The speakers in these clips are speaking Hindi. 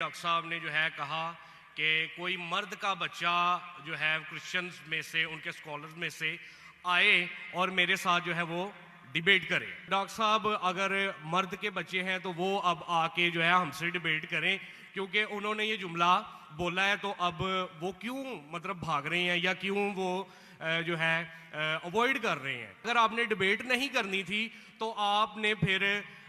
डॉक्टर साहब ने जो है कहा कि कोई मर्द का बच्चा जो है क्रिश्चियंस में से, उनके स्कॉलर्स में से आए और मेरे साथ जो है वो डिबेट करे। डॉक्टर साहब अगर मर्द के बच्चे हैं तो वो अब आके जो है हमसे डिबेट करें, क्योंकि उन्होंने ये जुमला बोला है, तो अब वो क्यों मतलब भाग रहे हैं या क्यों वो जो है अवॉइड कर रहे हैं। अगर आपने डिबेट नहीं करनी थी तो आपने फिर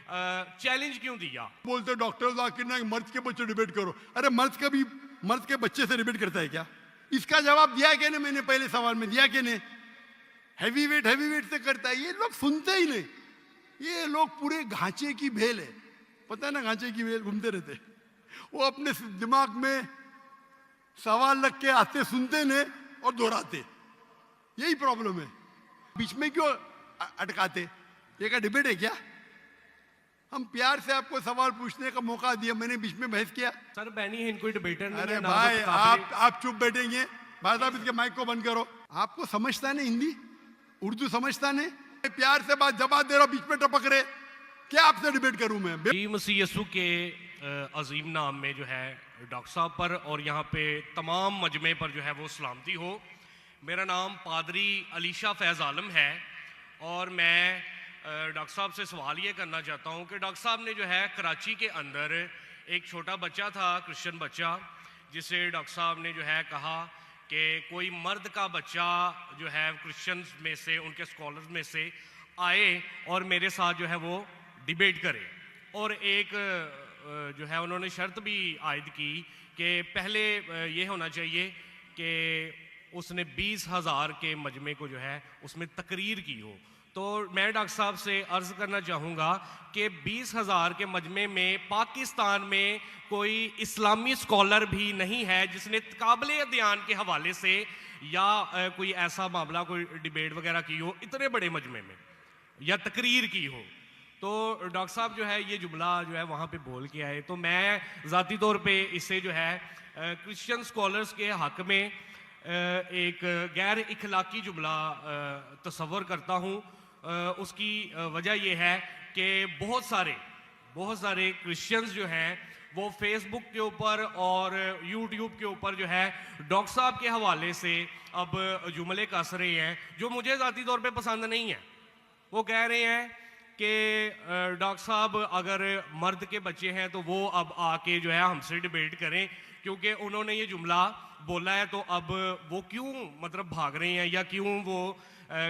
चैलेंज क्यों दिया। बोलते डॉक्टर जाकिर नाइक मर्द के बच्चे डिबेट करो। अरे मर्द के बच्चे से डिबेट करता है क्या? इसका जवाब दिया क्या नहीं? मैंने पहले सवाल में दिया कि नहीं? हैवी वेट से करता है। ये लोग सुनते ही नहीं। ये लोग पूरे घांचे की भेल है, पता है ना, घांचे की भेल घूमते रहते। वो अपने दिमाग में सवाल रख के आते, सुनते नहीं और दोहराते। यही प्रॉब्लम है। बीच में क्यों अटकाते? ये क्या डिबेट है क्या? हम प्यार से आपको सवाल पूछने का मौका दिया, मैंने बीच में बहस किया? सर बैनी है, इनको डिबेटर नहीं। अरे भाई आप चुप बैठेंगे? भाई साहब इसके माइक को बंद करो। आपको समझता नहीं हिंदी, उर्दू समझता नहीं? प्यार से बात जवाब दे रहा, बीच में टपक रहे। क्या आपसे डिबेट करूं मैं? मसीह यसू के अजीम नाम में जो है डॉक्टर साहब पर और यहाँ पे तमाम मजमे पर जो है वो सलामती हो। मेरा नाम पादरी अलीशा फैज़ आलम है और मैं डॉक्टर साहब से सवाल ये करना चाहता हूँ कि डॉक्टर साहब ने जो है कराची के अंदर एक छोटा बच्चा था, क्रिश्चियन बच्चा, जिसे डॉक्टर साहब ने जो है कहा कि कोई मर्द का बच्चा जो है क्रिश्चियंस में से, उनके स्कॉलर्स में से आए और मेरे साथ जो है वो डिबेट करे। और एक जो है उन्होंने शर्त भी आयद की कि पहले ये होना चाहिए कि उसने 20,000 के मजमे को जो है उसमें तकरीर की हो। तो मैं डॉक्टर साहब से अर्ज़ करना चाहूँगा कि 20,000 के मजमे में पाकिस्तान में कोई इस्लामी स्कॉलर भी नहीं है जिसने काबिल अध्ययन के हवाले से या कोई ऐसा मामला, कोई डिबेट वगैरह की हो इतने बड़े मजमे में या तकरीर की हो। तो डॉक्टर साहब जो है ये जुमला जो है वहाँ पे बोल के आए, तो मैं ज़ाती तौर पे इसे जो है क्रिश्चियन स्कॉलर्स के हक़ में एक गैर इखलाकी जुमला तस्वर करता हूँ। उसकी वजह यह है कि बहुत सारे क्रिश्चियंस जो हैं वो फेसबुक के ऊपर और यूट्यूब के ऊपर जो है डॉक्टर साहब के हवाले से अब जुमले कस रहे हैं जो मुझे ज़ाती तौर पे पसंद नहीं है। वो कह रहे हैं कि डॉक्टर साहब अगर मर्द के बच्चे हैं तो वो अब आके जो है हमसे डिबेट करें, क्योंकि उन्होंने ये जुमला बोला है, तो अब वो क्यों मतलब भाग रहे हैं या क्यों वो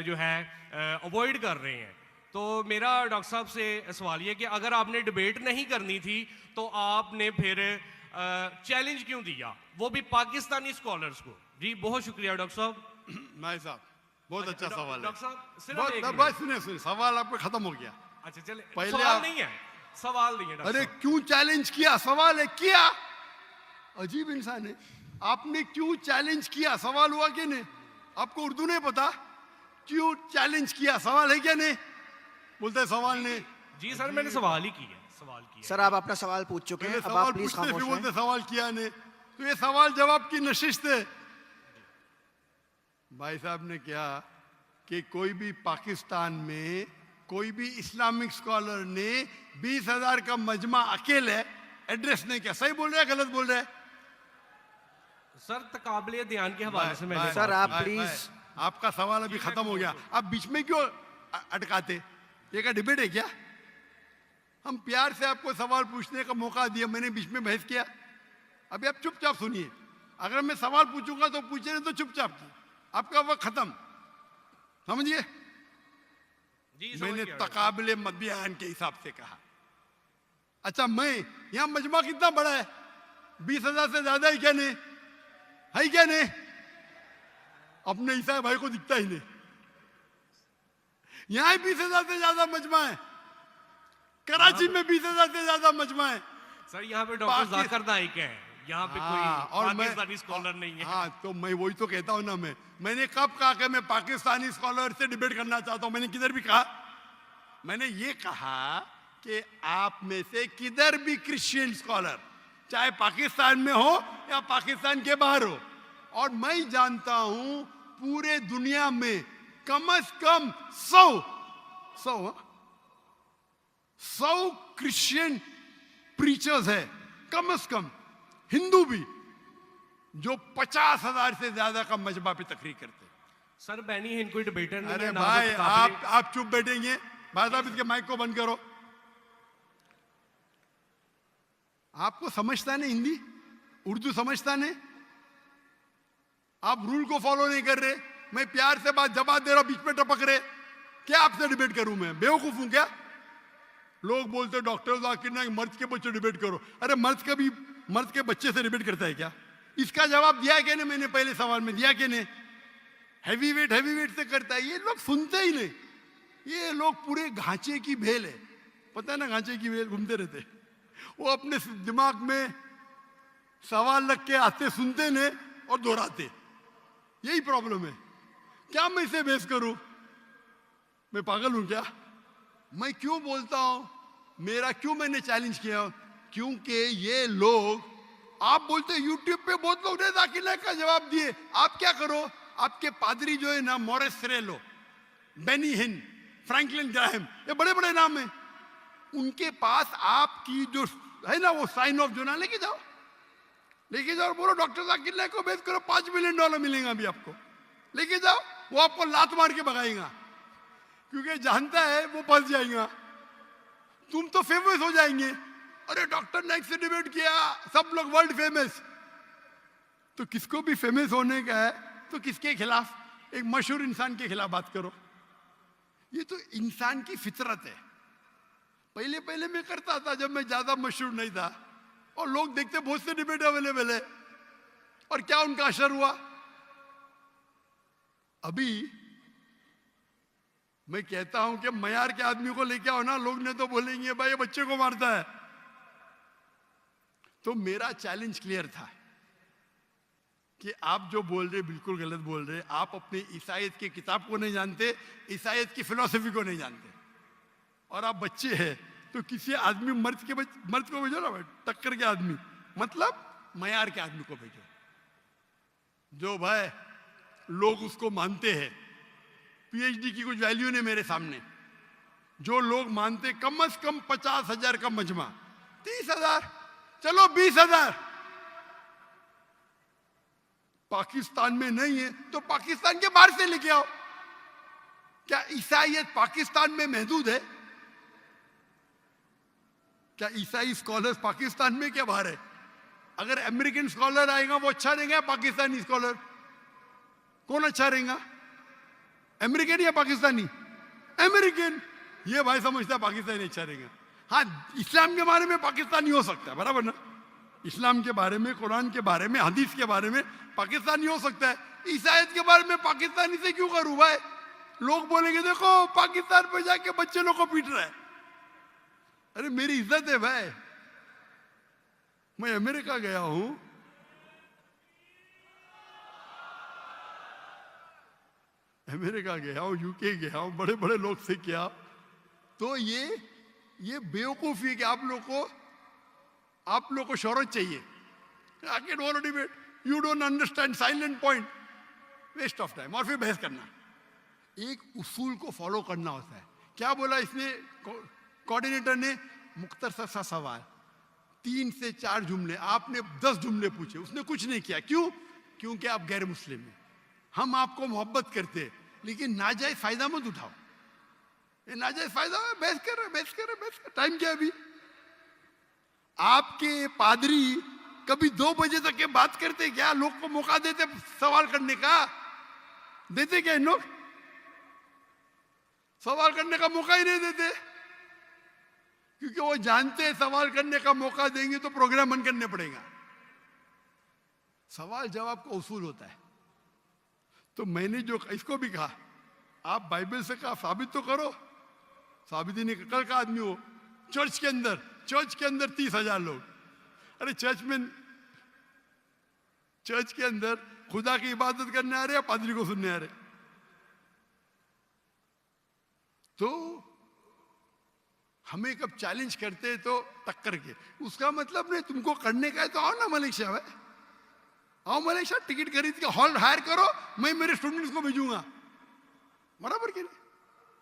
जो है अवॉइड कर रहे हैं। तो मेरा डॉक्टर साहब से सवाल ये कि अगर आपने डिबेट नहीं करनी थी तो आपने फिर चैलेंज क्यों दिया, वो भी पाकिस्तानी स्कॉलर्स को। जी बहुत शुक्रिया डॉक्टर साहब। भाई साहब बहुत अच्छा सवाल है। डॉक्टर साहब सुनिए, सवाल आपका खत्म हो गया। अच्छा चले, पहले सवाल नहीं है, सवाल नहीं है। अरे क्यों चैलेंज किया? सवाल है किया। अजीब इंसान है। आपने क्यों चैलेंज किया? सवाल हुआ कि नहीं? आपको उर्दू नहीं पता? क्यों चैलेंज किया? सवाल है क्या नहीं? बोलते सवाल नहीं। जी सर मैंने सवाल ही किया, सवाल किया। सर आप अपना सवाल पूछ चुके हैं, अब आप प्लीज खामोश रहें। बोलते सवाल किया नहीं, तो ये सवाल जवाब की नशिश है। भाई साहब ने क्या कि कोई भी पाकिस्तान में कोई भी इस्लामिक स्कॉलर ने 20,000 का मजमा अकेले एड्रेस नहीं किया। सही बोल रहे हैं गलत बोल रहे हैं? सर तकाबले ध्यान के हवाले से मैंने सर आप प्लीज, आपका सवाल अभी खत्म हो गया। आप बीच में क्यों अटकाते? ये क्या डिबेट है क्या? हम प्यार से आपको सवाल पूछने का मौका दिया, मैंने बीच में बहस किया? अभी आप चुपचाप सुनिए। अगर मैं सवाल पूछूंगा तो पूछे नहीं तो चुपचाप की, आपका वक्त खत्म। समझिए, मैंने तकाबले मध्यान के हिसाब से कहा। अच्छा मैं यहां मजमा कितना बड़ा है? 20,000 से ज्यादा ही क्या नहीं है? क्या नहीं? अपने ईसा भाई को दिखता ही नहीं। यहां 20,000 से ज्यादा मजमा है। कराची में 20,000 से ज्यादा मजमा है। सर यहाँ पे डॉक्टर जाकिर नाइक है, यहाँ पे कोई पाकिस्तानी स्कॉलर नहीं है। हाँ तो मैं वही तो कहता हूँ ना। मैंने कब कहा कि मैं पाकिस्तानी स्कॉलर से डिबेट करना चाहता हूँ? मैंने किधर भी कहा? मैंने ये कहा कि आप में से किधर भी क्रिश्चियन स्कॉलर, चाहे पाकिस्तान में हो या पाकिस्तान के बाहर हो, और मैं जानता हूं पूरे दुनिया में कम से कम 100 क्रिश्चियन प्रीचर्स है, कम से कम। हिंदू भी, जो 50,000 से ज्यादा का मजमा पे तकरीर करते हैं। सर बैनी हिंद कोई डिबेटर नहीं अरे है, ना भाई तो काफिले- आप चुप बैठेंगे? भाई साहब इसके माइक को बंद करो। आपको समझता नहीं हिंदी, उर्दू समझता नहीं, आप रूल को फॉलो नहीं कर रहे। मैं प्यार से बात जवाब दे रहा हूं, बीच में टपक रहे। क्या आपसे डिबेट करूं? मैं बेवकूफ हूं क्या? लोग बोलते डॉक्टर जाकिर नाइक मर्द के बच्चे डिबेट करो। अरे मर्द के बच्चे से डिबेट करता है क्या? इसका जवाब दिया क्या नहीं मैंने पहले सवाल में? दिया क्या नहीं? हैवी वेट से करता है। ये लोग सुनते ही नहीं। ये लोग पूरे घांचे की भेल है, पता है ना, घांचे की भेल घूमते रहते। वो अपने दिमाग में सवाल रख के आते, सुनते नहीं और दोहराते। यही प्रॉब्लम है। क्या मैं इसे बहस करूं? मैं पागल हूं क्या? मैं क्यों बोलता हूं? मैंने चैलेंज किया? क्योंकि ये लोग, आप बोलते यूट्यूब पे बहुत लोग ने जाकिर नाइक का जवाब दिए। आप क्या करो? आपके पादरी जो है ना, मोरिस सिरेलो, बेनी हिन, फ्रैंकलिन ग्राहम, ये बड़े बड़े नाम हैं। उनके पास आपकी जो है ना वो साइन ऑफ जोना लेके जाओ और बोलो डॉक्टर जाकिर नाइक को बेच करो, $5 मिलियन मिलेगा अभी आपको। लेके जाओ, वो आपको लात मार के भगाएगा, क्योंकि जानता है वो फंस जाएगा। तुम तो फेमस हो जाएंगे। अरे डॉक्टर नाइक से डिबेट किया, सब लोग वर्ल्ड फेमस। तो किसको भी फेमस होने का है तो किसके खिलाफ? एक मशहूर इंसान के खिलाफ बात करो। ये तो इंसान की फितरत है। पहले मैं करता था जब मैं ज्यादा मशहूर नहीं था, और लोग देखते बहुत से डिबेट अवेलेबल है, और क्या उनका असर हुआ? अभी मैं कहता हूं कि मयार के आदमी को लेके आओ ना, लोग ने तो बोलेंगे भाई ये बच्चे को मारता है। तो मेरा चैलेंज क्लियर था कि आप जो बोल रहे बिल्कुल गलत बोल रहे। आप अपनी ईसाईयत की किताब को नहीं जानते, ईसाईयत की फिलॉसफी को नहीं जानते, और आप बच्चे हैं। तो किसी आदमी मर्द को भेजो ना, टक्कर के आदमी, मतलब मयार के आदमी को भेजो, जो भाई लोग उसको मानते हैं। पीएचडी की कुछ वैल्यू नहीं मेरे सामने। जो लोग मानते कम से कम 50,000 का मजमा, 30,000, चलो 20,000। पाकिस्तान में नहीं है तो पाकिस्तान के बाहर से लेके आओ। क्या ईसाईयत पाकिस्तान में महदूद है? क्या ईसाई स्कॉलर्स पाकिस्तान में क्या बाहर है? अगर अमेरिकन स्कॉलर आएगा वो अच्छा रहेगा, पाकिस्तानी स्कॉलर कौन अच्छा रहेगा? अमेरिकन या पाकिस्तानी? अमेरिकन। ये भाई समझता है पाकिस्तानी अच्छा रहेगा। हाँ, इस्लाम के बारे में पाकिस्तानी हो सकता है, बराबर ना? इस्लाम के बारे में, कुरान के बारे में, हदीस के बारे में पाकिस्तानी हो सकता है। ईसाईयत के बारे में पाकिस्तानी से क्यों करूं भाई? लोग बोलेंगे देखो पाकिस्तान पे जाके बच्चे लोग को पीट रहा है। अरे मेरी इज्जत है भाई, मैं अमेरिका गया हूं, यूके गया हूं, बड़े बड़े लोग से किया। तो ये बेवकूफी है कि आप लोग को शोहरत चाहिए। I can want to debate. You don't understand silent point. Waste of time. और फिर बहस करना। एक उसूल को फॉलो करना होता है। क्या बोला इसने कोऑर्डिनेटर ने? मुख्तसर सा सवाल, 3 से 4 जुमले। आपने 10 जुमले पूछे, उसने कुछ नहीं किया। क्यों? क्योंकि आप गैर मुस्लिम हैं। हम आपको मोहब्बत करते हैं, लेकिन नाजायज फायदा मत उठाओ। ये नाजायज फायदा है, बहस कर। टाइम क्या अभी? आपके पादरी कभी 2 बजे तक के बात करते क्या? लोग को मौका देते सवाल करने का? देते क्या इन लोग? सवाल करने का मौका ही नहीं देते, क्योंकि वो जानते हैं सवाल करने का मौका देंगे तो प्रोग्राम बंद करने पड़ेगा। सवाल जवाब का उसूल होता है। तो मैंने जो इसको भी कहा, आप बाइबल से कहा साबित तो करो। साबित ही नहीं, कल का आदमी हो। चर्च के अंदर 30,000 लोग। अरे चर्च के अंदर खुदा की इबादत करने आ रहे या पादरी को सुनने आ रहे? तो हमें कब चैलेंज करते तो टक्कर के, उसका मतलब नहीं तुमको करने का है तो आओ ना मलेशिया में, आओ मलेशिया, टिकट खरीद के हॉल हायर करो, मैं मेरे स्टूडेंट्स को भेजूंगा, बराबर के नहीं?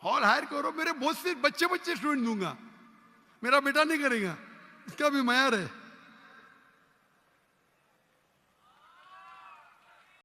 हॉल हायर करो, मेरे बहुत से बच्चे स्टूडेंट दूंगा, मेरा बेटा नहीं करेगा, इसका भी मयार है।